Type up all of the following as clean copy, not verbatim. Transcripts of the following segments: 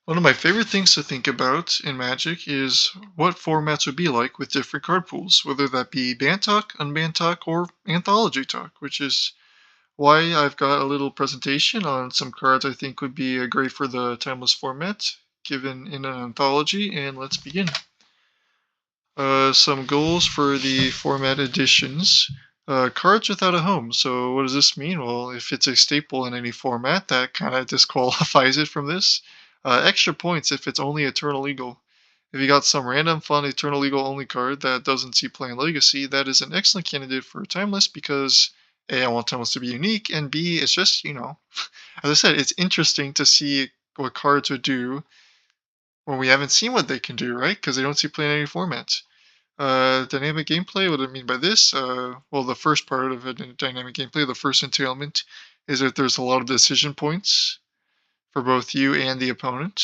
One of my favorite things to think about in Magic is what formats would be like with different card pools, whether that be ban talk, unban talk, or anthology talk, which is why I've got a little presentation on some cards I think would be great for the timeless format given in an anthology, and let's begin. Some goals for the format editions. Cards without a home. So, what does this mean? Well, if it's a staple in any format, that kind of disqualifies it from this. Extra points if it's only Eternal Eagle. If you got some random fun Eternal Eagle only card that doesn't see play in Legacy, that is an excellent candidate for Timeless because A, I want Timeless to be unique, and B, it's just, as I said, it's interesting to see what cards would do when we haven't seen what they can do, right? Because they don't see play in any format. Dynamic gameplay, what do I mean by this? Well, the first part of it in dynamic gameplay, the first entailment, is that there's a lot of decision points for both you and the opponent.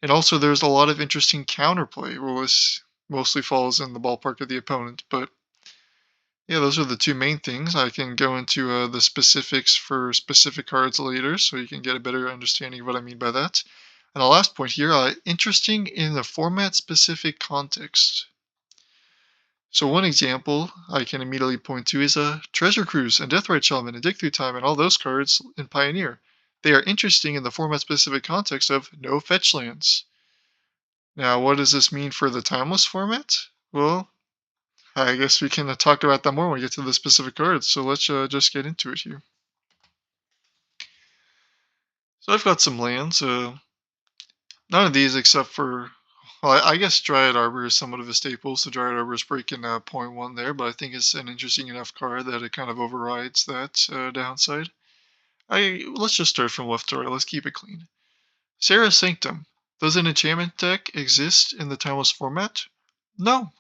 And also, there's a lot of interesting counterplay. Well, this mostly falls in the ballpark of the opponent. But yeah, those are the two main things. I can go into the specifics for specific cards later so you can get a better understanding of what I mean by that. And the last point here, interesting in the format specific context. So one example I can immediately point to is a Treasure Cruise and Deathrite Shaman and Dig Through Time and all those cards in Pioneer. They are interesting in the format-specific context of no fetch lands. Now, what does this mean for the Timeless format? Well, I guess we can talk about that more when we get to the specific cards. So let's just get into it here. So I've got some lands. None of these except for, well, I guess Dryad Arbor is somewhat of a staple, so Dryad Arbor is breaking point one there, but I think it's an interesting enough card that it kind of overrides that downside. Let's just start from left to right. Let's keep it clean. Sarah Sanctum. Does an enchantment deck exist in the Timeless format? No.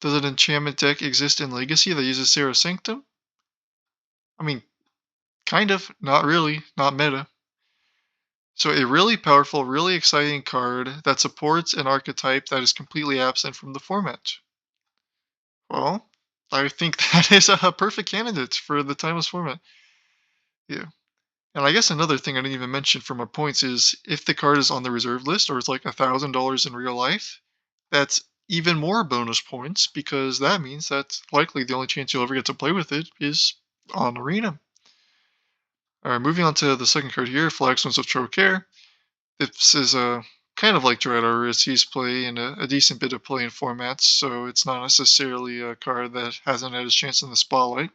Does an enchantment deck exist in Legacy that uses Sarah Sanctum? I mean, kind of, not really, not meta. So a really powerful, really exciting card that supports an archetype that is completely absent from the format. Well, I think that is a perfect candidate for the Timeless format. Yeah. And I guess another thing I didn't even mention for my points is if the card is on the reserve list or it's like $1,000 in real life, that's even more bonus points because that means that likely the only chance you'll ever get to play with it is on Arena. Alright, moving on to the second card here, Flagstones of Trocaire. This is a kind of like Dread Arbor. It sees play in a decent bit of play in formats, so it's not necessarily a card that hasn't had its chance in the spotlight.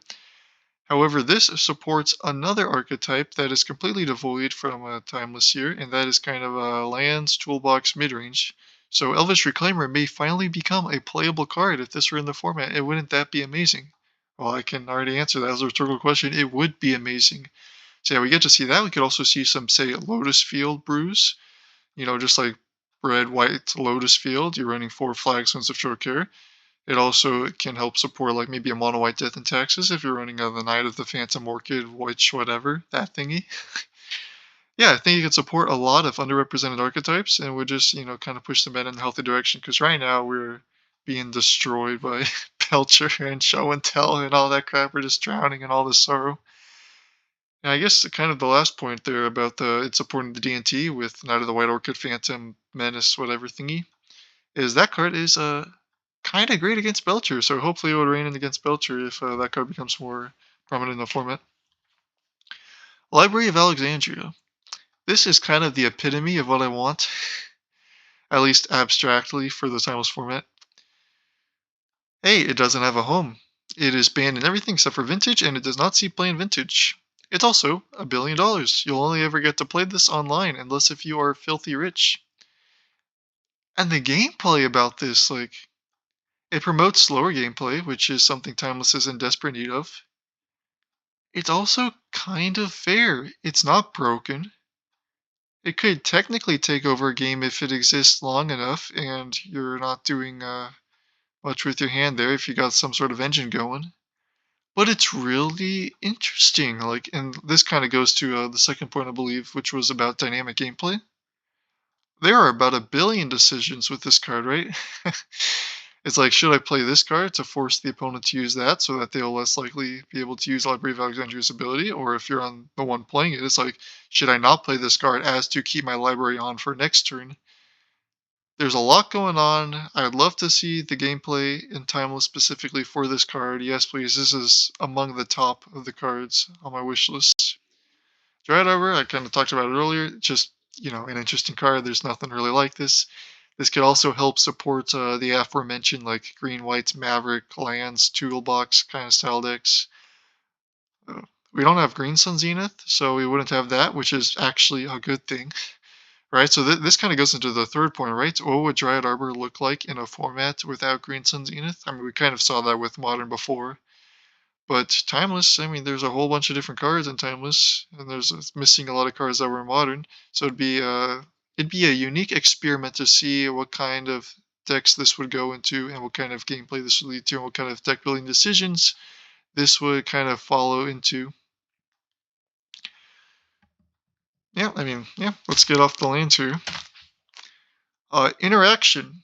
However, this supports another archetype that is completely devoid from Timeless here, and that is kind of a lands toolbox midrange. So Elvish Reclaimer may finally become a playable card if this were in the format, and wouldn't that be amazing? Well, I can already answer that as a rhetorical question. It would be amazing. So yeah, we get to see that. We could also see some, say, Lotus Field brews. Just like red, white, Lotus Field, you're running 4 Flagstones of Trocaire. It also can help support like maybe a mono white Death and Taxes if you're running the Knight of the Phantom Orchid, which whatever, that thingy. Yeah, I think you could support a lot of underrepresented archetypes and would just, kind of push the meta in a healthy direction. Because right now we're being destroyed by Belcher and Show and Tell and all that crap. We're just drowning in all this sorrow. And I guess kind of the last point there about it's supporting the DNT with Knight of the White Orchid, Phantom, Menace, whatever thingy, is that card is kind of great against Belcher. So hopefully it would rain in against Belcher if that card becomes more prominent in the format. Library of Alexandria. This is kind of the epitome of what I want, at least abstractly, for the Timeless format. Hey, it doesn't have a home. It is banned in everything except for Vintage, and it does not see play in Vintage. It's also $1 billion. You'll only ever get to play this online unless if you are filthy rich. And the gameplay about this, it promotes slower gameplay, which is something Timeless is in desperate need of. It's also kind of fair. It's not broken. It could technically take over a game if it exists long enough and you're not doing much with your hand there if you got some sort of engine going. But it's really interesting. And this kind of goes to the second point, I believe, which was about dynamic gameplay. There are about 1 billion decisions with this card, right? It's like, should I play this card to force the opponent to use that so that they'll less likely be able to use Library of Alexandria's ability? Or if you're on the one playing it, it's like, should I not play this card as to keep my library on for next turn? There's a lot going on. I'd love to see the gameplay in Timeless specifically for this card. Yes, please. This is among the top of the cards on my wish list. Dread Arbor, I kind of talked about it earlier. Just, an interesting card. There's nothing really like this. This could also help support the aforementioned, like green, white, Maverick, lands, toolbox kind of style decks. We don't have Green Sun Zenith, so we wouldn't have that, which is actually a good thing. Right, so this kind of goes into the third point, right? What would Dryad Arbor look like in a format without Green Sun Zenith? I mean, we kind of saw that with Modern before. But Timeless, I mean, there's a whole bunch of different cards in Timeless, and it's missing a lot of cards that were in Modern. So it'd be a unique experiment to see what kind of decks this would go into, and what kind of gameplay this would lead to, and what kind of deck building decisions this would kind of follow into. Yeah, I mean, yeah, let's get off the lanes here. Interaction.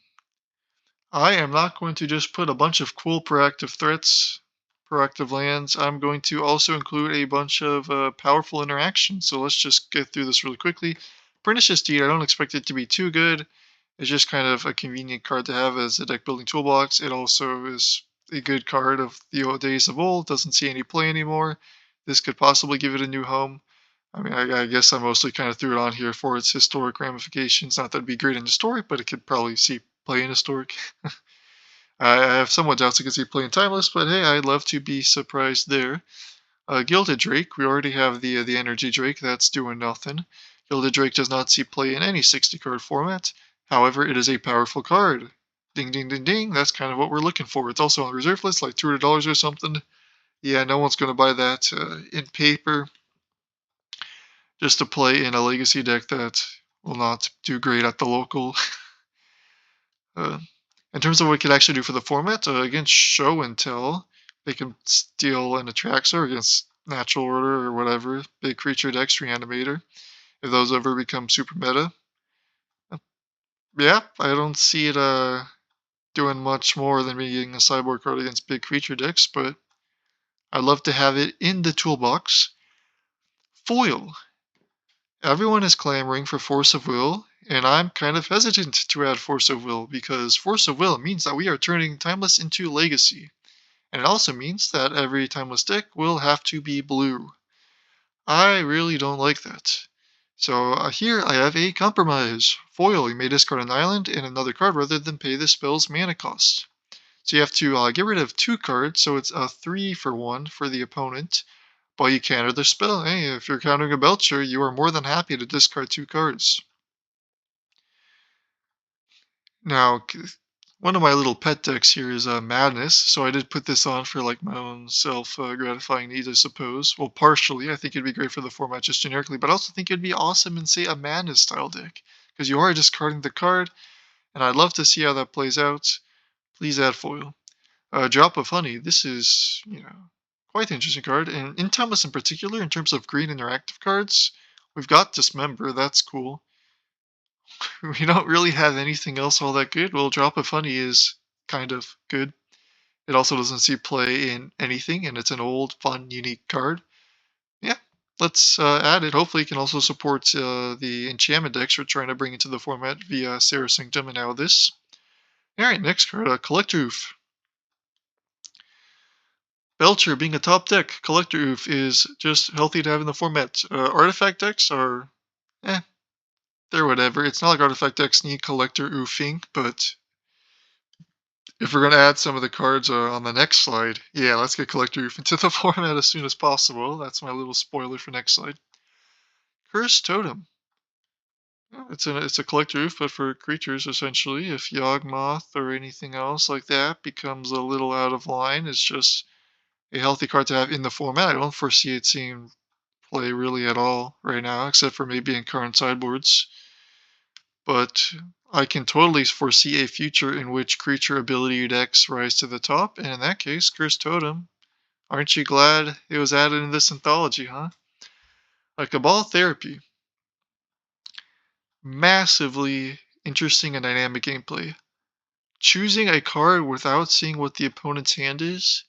I am not going to just put a bunch of cool proactive threats, proactive lands. I'm going to also include a bunch of powerful interactions. So let's just get through this really quickly. Pernicious Deed, I don't expect it to be too good. It's just kind of a convenient card to have as a deck building toolbox. It also is a good card of the old days of old. Doesn't see any play anymore. This could possibly give it a new home. I mean, I guess I mostly kind of threw it on here for its historic ramifications. Not that it'd be great in historic, but it could probably see play in historic. I have somewhat doubts it could see play in timeless, but hey, I'd love to be surprised there. Gilded Drake, we already have the Energy Drake. That's doing nothing. Gilded Drake does not see play in any 60 card format. However, it is a powerful card. Ding, ding, ding, ding. That's kind of what we're looking for. It's also on the reserve list, like $200 or something. Yeah, no one's going to buy that in paper. Just to play in a legacy deck that will not do great at the local. uh, in terms of what it could actually do for the format, against Show and Tell, they can steal an Atraxor against Natural Order or whatever, big creature decks, Reanimator, if those ever become super meta. Yeah, I don't see it doing much more than being a sideboard card against big creature decks, but I'd love to have it in the toolbox. Foil. Everyone is clamoring for Force of Will, and I'm kind of hesitant to add Force of Will, because Force of Will means that we are turning Timeless into Legacy. And it also means that every Timeless deck will have to be blue. I really don't like that. So here I have a compromise. Foil, you may discard an island and another card rather than pay the spell's mana cost. So you have to get rid of 2 cards, so it's a 3 for 1 for the opponent. But you counter the spell. Hey, if you're countering a Belcher, you are more than happy to discard 2 cards. Now, one of my little pet decks here is Madness, so I did put this on for like my own self-gratifying needs, I suppose. Well, partially, I think it'd be great for the format just generically, but I also think it'd be awesome in, say, a Madness style deck, because you are discarding the card, and I'd love to see how that plays out. Please add foil. Drop of Honey. This is, quite an interesting card, and in Timeless in particular, in terms of green interactive cards, we've got Dismember. That's cool. We don't really have anything else all that good. Well, Drop of Honey is kind of good. It also doesn't see play in anything, and it's an old, fun, unique card. Yeah, let's add it. Hopefully, it can also support the enchantment decks we're trying to bring into the format via Sarah Sanctum and now this. Alright, next card, Collector Oof. Belcher being a top deck, Collector Oof is just healthy to have in the format. Artifact decks are, they're whatever. It's not like artifact decks need Collector Oofing, but if we're going to add some of the cards on the next slide, yeah, let's get Collector Oof into the format as soon as possible. That's my little spoiler for next slide. Cursed Totem. It's a Collector Oof, but for creatures, essentially. If Yawgmoth or anything else like that becomes a little out of line, it's just a healthy card to have in the format. I don't foresee it seeing play really at all right now, except for maybe in current sideboards. But I can totally foresee a future in which creature ability decks rise to the top, and in that case, Cursed Totem. Aren't you glad it was added in this anthology, huh? Cabal Therapy. Massively interesting and dynamic gameplay. choosing a card without seeing what the opponent's hand is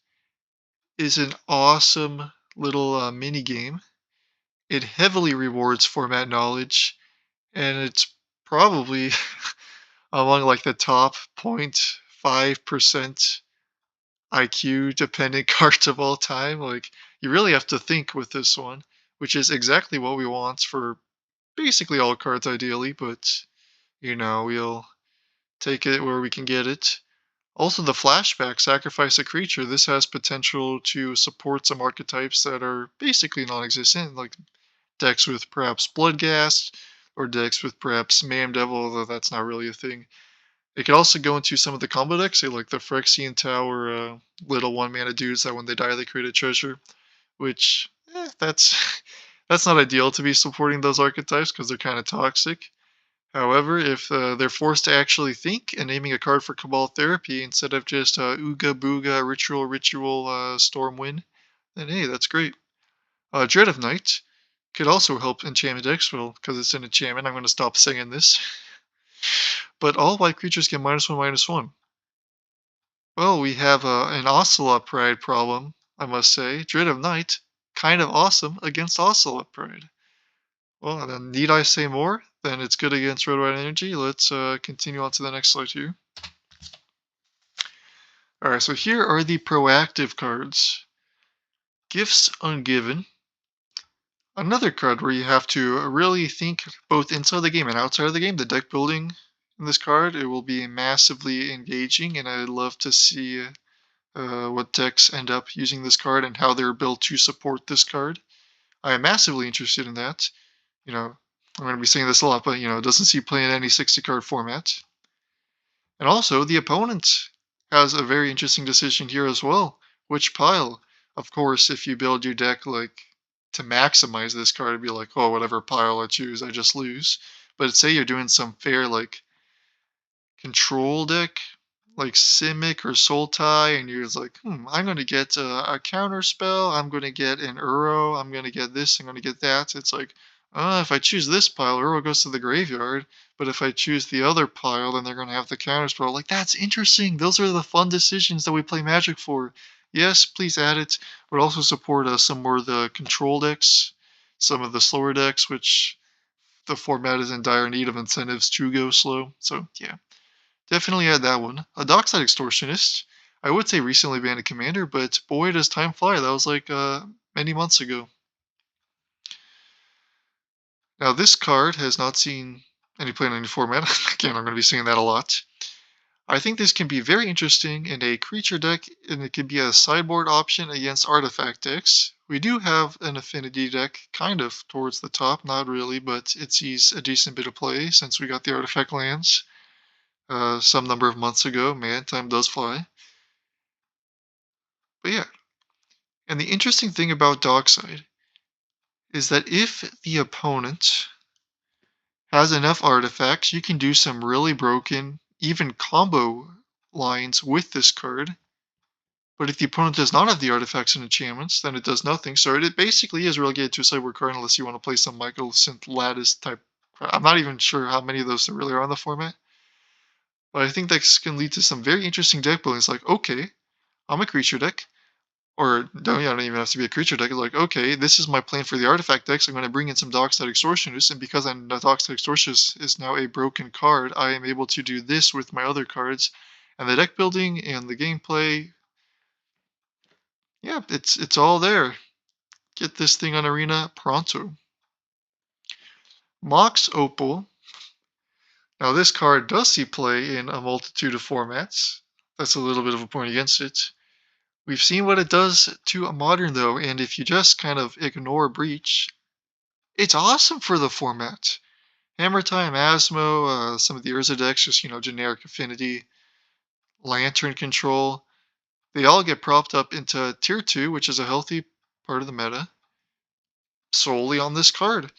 an awesome little mini game. It heavily rewards format knowledge, and it's probably among like the top 0.5% IQ dependent cards of all time. Like, you really have to think with this one, which is exactly what we want for basically all cards ideally, but we'll take it where we can get it. Also, the flashback, sacrifice a creature. This has potential to support some archetypes that are basically non existent, like decks with perhaps Bloodghast, or decks with perhaps Mayhem Devil, although that's not really a thing. It could also go into some of the combo decks, say like the Phyrexian Tower, little 1 mana dudes that when they die they create a treasure, which, that's that's not ideal to be supporting those archetypes because they're kind of toxic. However, if they're forced to actually think and naming a card for Cabal Therapy instead of just Ooga Booga Ritual Stormwind, then hey, that's great. Dread of Night could also help enchantment decks, well, because it's an enchantment. I'm going to stop saying this. But all white creatures get -1/-1. Well, we have an Ocelot Pride problem, I must say. Dread of Night, kind of awesome against Ocelot Pride. Well, then need I say more? Then it's good against Red White Energy. Let's continue on to the next slide here. Alright, so here are the proactive cards. Gifts Ungiven. Another card where you have to really think both inside the game and outside of the game. The deck building in this card, it will be massively engaging, and I'd love to see what decks end up using this card and how they're built to support this card. I am massively interested in that. I'm going to be saying this a lot, but it doesn't seem play in any 60 card format. And also, the opponent has a very interesting decision here as well. Which pile? Of course, if you build your deck like to maximize this card, it'd be like, oh, whatever pile I choose, I just lose. But say you're doing some fair like control deck, like Simic or Sultai, and you're just like, I'm going to get a counter spell, I'm going to get an Uro, I'm going to get this, I'm going to get that. It's like, if I choose this pile, Uro goes to the graveyard, but if I choose the other pile, then they're going to have the counter spell. Like, that's interesting. Those are the fun decisions that we play Magic for. Yes, please add it, but also support some more of the control decks, some of the slower decks, which the format is in dire need of incentives to go slow. So, yeah. Definitely had that one. A Dockside Extortionist. I would say recently banned a commander, but boy does time fly. That was like many months ago. Now this card has not seen any play in any format. Again, I'm going to be seeing that a lot. I think this can be very interesting in a creature deck, and it can be a sideboard option against artifact decks. We do have an affinity deck kind of towards the top, not really, but it sees a decent bit of play since we got the artifact lands. Some number of months ago. Man, time does fly. But yeah, and the interesting thing about Dockside is that if the opponent has enough artifacts, you can do some really broken, even combo lines with this card. But if the opponent does not have the artifacts and enchantments, then it does nothing. So it basically is relegated to a sideboard card unless you want to play some Michael Synth Lattice type. I'm not even sure how many of those there really are on the format. But I think that can lead to some very interesting deck building. It's like, okay, I'm a creature deck. Or don't even have to be a creature deck. It's like, okay, this is my plan for the artifact decks. I'm going to bring in some Dockside Extortionist, and because I'm the Dockside Extortionist is now a broken card, I am able to do this with my other cards. And the deck building and the gameplay, yeah, it's all there. Get this thing on Arena pronto. Mox Opal. Now this card does see play in a multitude of formats. That's a little bit of a point against it. We've seen what it does to a modern, though, and if you just kind of ignore Breach, it's awesome for the format. Hammer Time, Asmo, some of the Urza decks, just, generic affinity, Lantern Control, they all get propped up into Tier 2, which is a healthy part of the meta, solely on this card.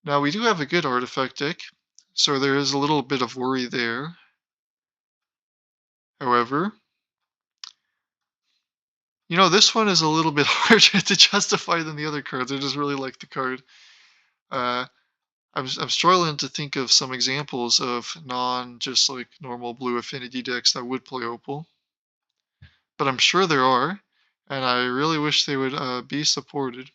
Now, we do have a good artifact deck, so there is a little bit of worry there. However, this one is a little bit harder to justify than the other cards. I just really like the card. I I'm struggling to think of some examples of non just like normal blue affinity decks that would play Opal, but I'm sure there are, and I really wish they would be supported.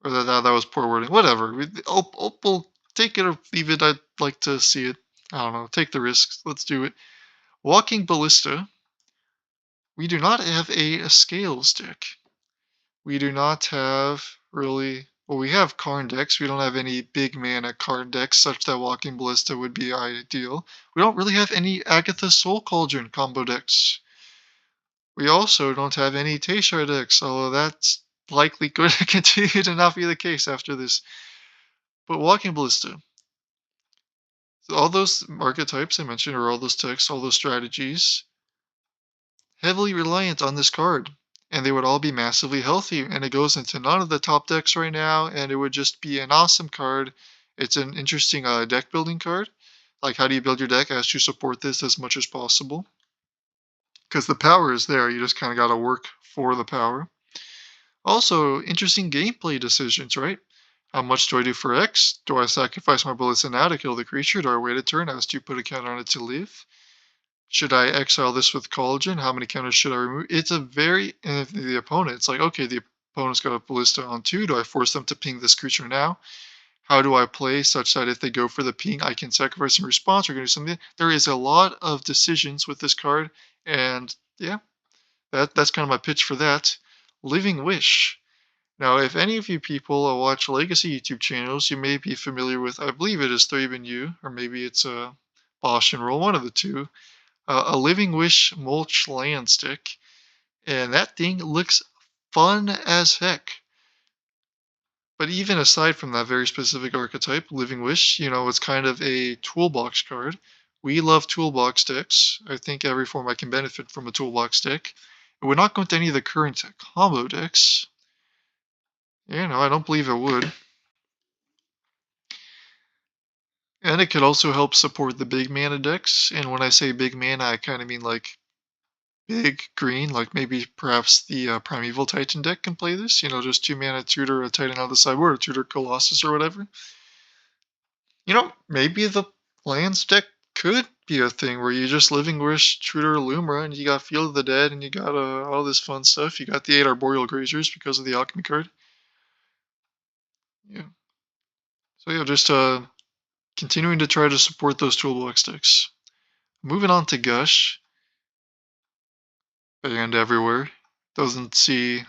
Or that was poor wording. Whatever. Opal, take it or leave it. I'd like to see it. I don't know. Take the risks. Let's do it. Walking Ballista. We do not have a scales deck. We do not have really. Well, we have Karn decks. We don't have any big mana Karn decks such that Walking Ballista would be ideal. We don't really have any Agatha Soul Cauldron combo decks. We also don't have any Teshar decks, although that's likely going to continue to not be the case after this. But Walking Ballista, all those archetypes I mentioned, or all those texts, all those strategies, heavily reliant on this card. And they would all be massively healthy. And it goes into none of the top decks right now, and it would just be an awesome card. It's an interesting deck building card. Like, how do you build your deck as you support this as much as possible? Because the power is there, you just kind of got to work for the power. Also, interesting gameplay decisions, right? How much do I do for X? Do I sacrifice my bullets now to kill the creature? Do I wait a turn as to put a counter on it to live? Should I exile this with collagen? How many counters should I remove? It's a very, and if the opponent, it's like, okay, the opponent's got a ballista on 2. Do I force them to ping this creature now? How do I play such that if they go for the ping, I can sacrifice in response or do something? There is a lot of decisions with this card, and yeah, that's kind of my pitch for that. Living Wish. Now, if any of you people watch legacy YouTube channels, you may be familiar with, I believe it is Thraben U, or maybe it's Bosch and Roll, one of the two, a Living Wish mulch land stick, and that thing looks fun as heck. But even aside from that very specific archetype, Living Wish, it's kind of a toolbox card. We love toolbox decks. I think every format can benefit from a toolbox deck. We're not going to any of the current combo decks. I don't believe it would. And it could also help support the big mana decks. And when I say big mana, I kind of mean like big green, like maybe perhaps the Primeval Titan deck can play this. Just 2 mana tutor a Titan on the sideboard, or tutor Colossus or whatever. Maybe the lands deck could be a thing where you just Living Wish, tutor Lumra, and you got Field of the Dead, and you got all this fun stuff. You got the 8 Arboreal Grazers because of the Alchemy card. Yeah. So yeah, just continuing to try to support those toolbox decks. Moving on to Gush. Banned everywhere. Doesn't see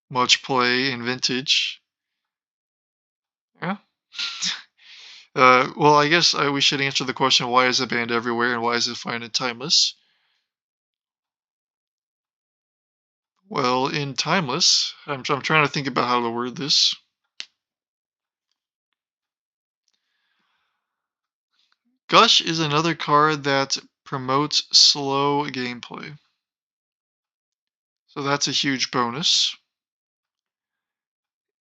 much play in Vintage. Yeah. Well, I guess we should answer the question, why is it banned everywhere and why is it fine and timeless? Well, in timeless, I'm trying to think about how to word this. Gush is another card that promotes slow gameplay. So that's a huge bonus.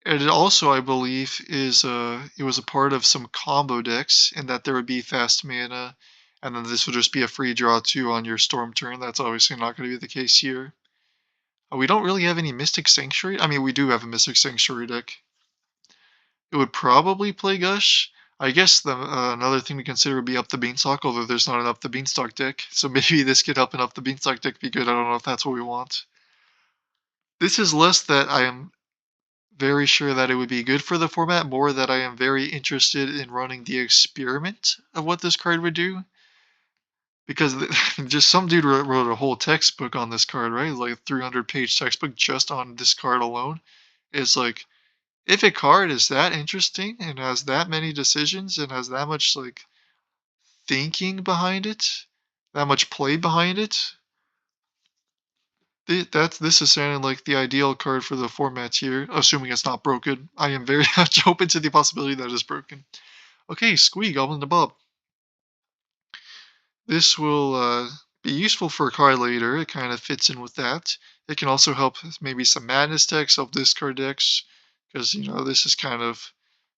And it also, I believe, it was a part of some combo decks, and that there would be fast mana, and then this would just be a free draw 2 on your storm turn. That's obviously not going to be the case here. We don't really have any Mystic Sanctuary. I mean, we do have a Mystic Sanctuary deck. It would probably play Gush. I guess the another thing to consider would be Up the Beanstalk, although there's not an Up the Beanstalk deck. So maybe this could help an Up the Beanstalk deck be good. I don't know if that's what we want. This is less that I am very sure that it would be good for the format, more that I am very interested in running the experiment of what this card would do. Because just some dude wrote a whole textbook on this card, right? Like a 300-page textbook just on this card alone. It's like, if a card is that interesting and has that many decisions and has that much like thinking behind it, that much play behind it, this is sounding like the ideal card for the format here, assuming it's not broken. I am very much open to the possibility that it's broken. Okay, Squee, Goblin the Bob. This will be useful for a card later. It kind of fits in with that. It can also help maybe some Madness decks, help discard decks, because, this is kind of,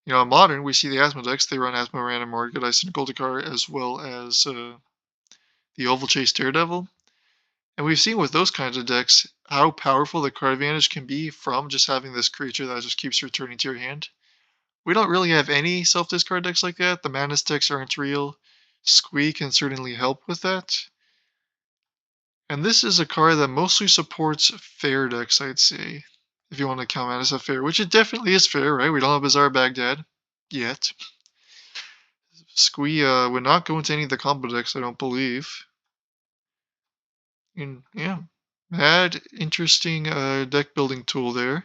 in Modern, we see the Asmo decks. They run Asmo Random, Market Ice, and Goldikar, as well as the Oval Chase Daredevil. And we've seen with those kinds of decks how powerful the card advantage can be from just having this creature that just keeps returning to your hand. We don't really have any self-discard decks like that. The Madness decks aren't real. Squee can certainly help with that. And this is a card that mostly supports fair decks, I'd say. If you want to count Madness as fair, which it definitely is fair, right? We don't have Bizarre Baghdad yet. Squee would not go into any of the combo decks, I don't believe. And yeah, mad interesting deck building tool there.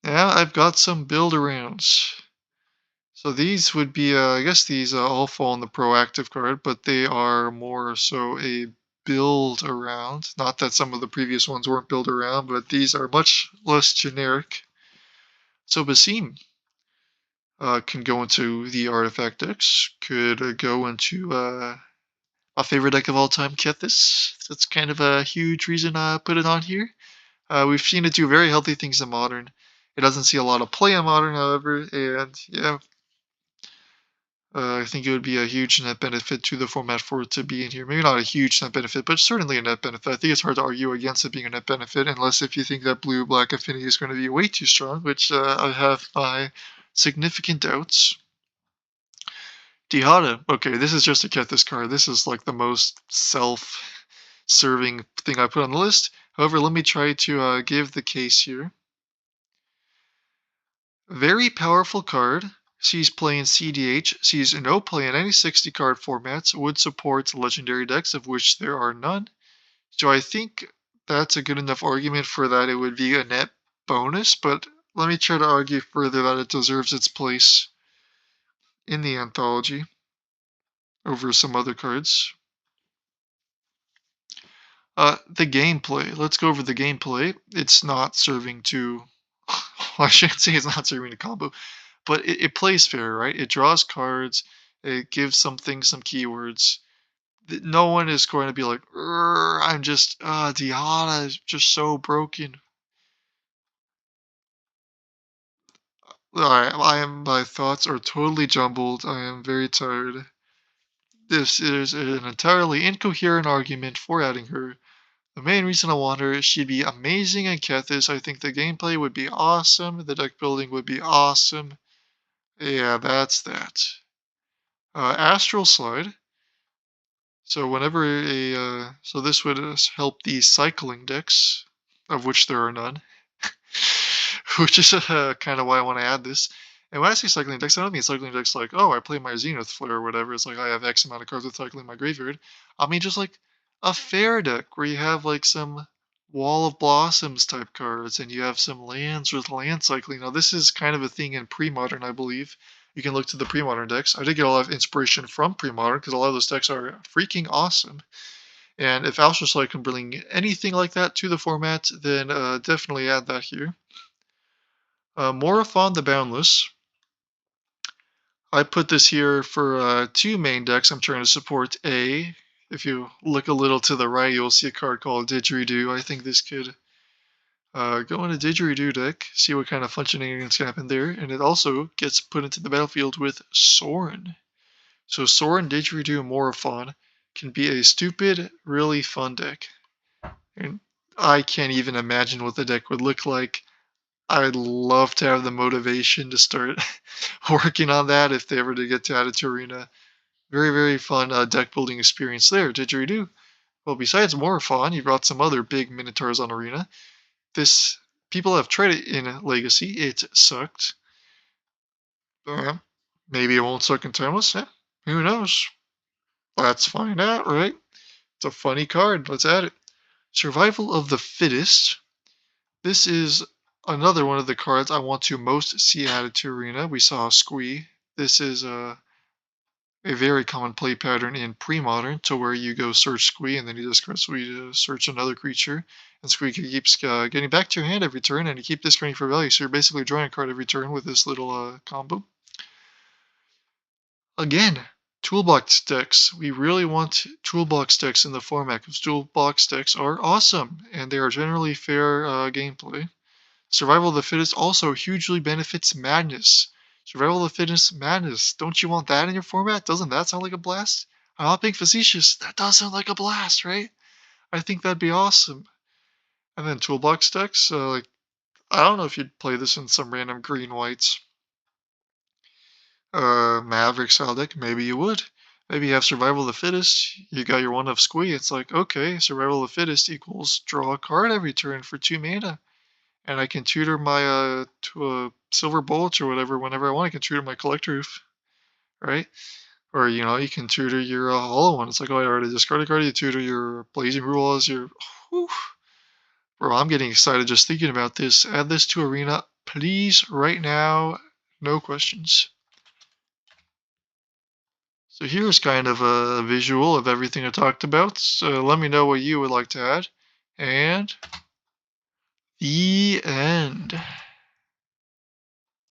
Yeah, I've got some build arounds. So these would be, I guess these all fall in the proactive card, but they are more so a build around. Not that some of the previous ones weren't build around, but these are much less generic. So Basim can go into the artifact decks, could go into my favorite deck of all time, Kethis. That's kind of a huge reason I put it on here. We've seen it do very healthy things in Modern. It doesn't see a lot of play in Modern, however, and yeah, I think it would be a huge net benefit to the format for it to be in here. Maybe not a huge net benefit, but certainly a net benefit. I think it's hard to argue against it being a net benefit, unless if you think that blue-black affinity is going to be way too strong, which I have my significant doubts. Dihada. Okay, this is just a Kethis card. This is like the most self-serving thing I put on the list. However, let me try to give the case here. Very powerful card. Sees play in CDH, sees no play in any 60 card formats, would support legendary decks, of which there are none. So I think that's a good enough argument for that it would be a net bonus, but let me try to argue further that it deserves its place in the anthology over some other cards. The gameplay. Let's go over the gameplay. It's not serving to. I shouldn't say it's not serving to combo, but it plays fair, right? It draws cards. It gives something some keywords. No one is going to be like, I'm just, Diana is just so broken. My thoughts are totally jumbled. I am very tired. This is an entirely incoherent argument for adding her. The main reason I want her is she'd be amazing in Kethis. I think the gameplay would be awesome. The deck building would be awesome. Yeah, that's that. Astral Slide. So whenever so this would help the cycling decks, of which there are none, which is kind of why I want to add this. And when I say cycling decks, I don't mean cycling decks like, oh, I play my Zenith Flare or whatever. It's like I have X amount of cards with cycling in my graveyard. I mean just like a fair deck where you have like some Wall of Blossoms type cards and you have some lands with land cycling. Now this is kind of a thing in pre-modern, I believe. You can look to the pre-modern decks. I did get a lot of inspiration from pre-modern because a lot of those decks are freaking awesome. And if Astral Slide can bring anything like that to the format, then definitely add that here. Morophon the Boundless. I put this here for two main decks I'm trying to support. If you look a little to the right, you'll see a card called Didgeridoo. I think this could go in a Didgeridoo deck, see what kind of functioning can happen there, and it also gets put into the battlefield with Sorin. So Sorin, Didgeridoo, and Morophon can be a stupid, really fun deck. And I can't even imagine what the deck would look like. I'd love to have the motivation to start working on that if they ever did get to add it to Arena. Very, very fun deck building experience there. Didgeridoo. Well, besides Morophon, you brought some other big Minotaurs on Arena. This people have tried it in Legacy. It sucked. Maybe it won't suck in Timeless. Yeah, who knows? Let's find out, right? It's a funny card. Let's add it. Survival of the Fittest. This is another one of the cards I want to most see added to Arena. We saw Squee. This is a very common play pattern in pre-modern, to where you go search Squee and then you discard Squee to search another creature. And Squee keeps getting back to your hand every turn, and you keep discarding for value. So you're basically drawing a card every turn with this little combo. Again, toolbox decks. We really want toolbox decks in the format because toolbox decks are awesome and they are generally fair gameplay. Survival of the Fittest also hugely benefits Madness. Survival of the Fittest, Madness. Don't you want that in your format? Doesn't that sound like a blast? I'm not being facetious. That does sound like a blast, right? I think that'd be awesome. And then toolbox decks, like I don't know if you'd play this in some random green whites Maverick style deck. Maybe you would. Maybe you have Survival of the Fittest. You got your one of Squee. It's like, okay, Survival of the Fittest equals draw a card every turn for 2 mana. And I can tutor my to a Silver Bolt or whatever whenever I want. I can tutor my Collector Roof, right? Or you can tutor your Hollow One. It's like, oh, I already discarded a card. You tutor your Blazing Rule as your. Whew. Bro, I'm getting excited just thinking about this. Add this to Arena, please, right now. No questions. So here's kind of a visual of everything I talked about. So let me know what you would like to add. And the end.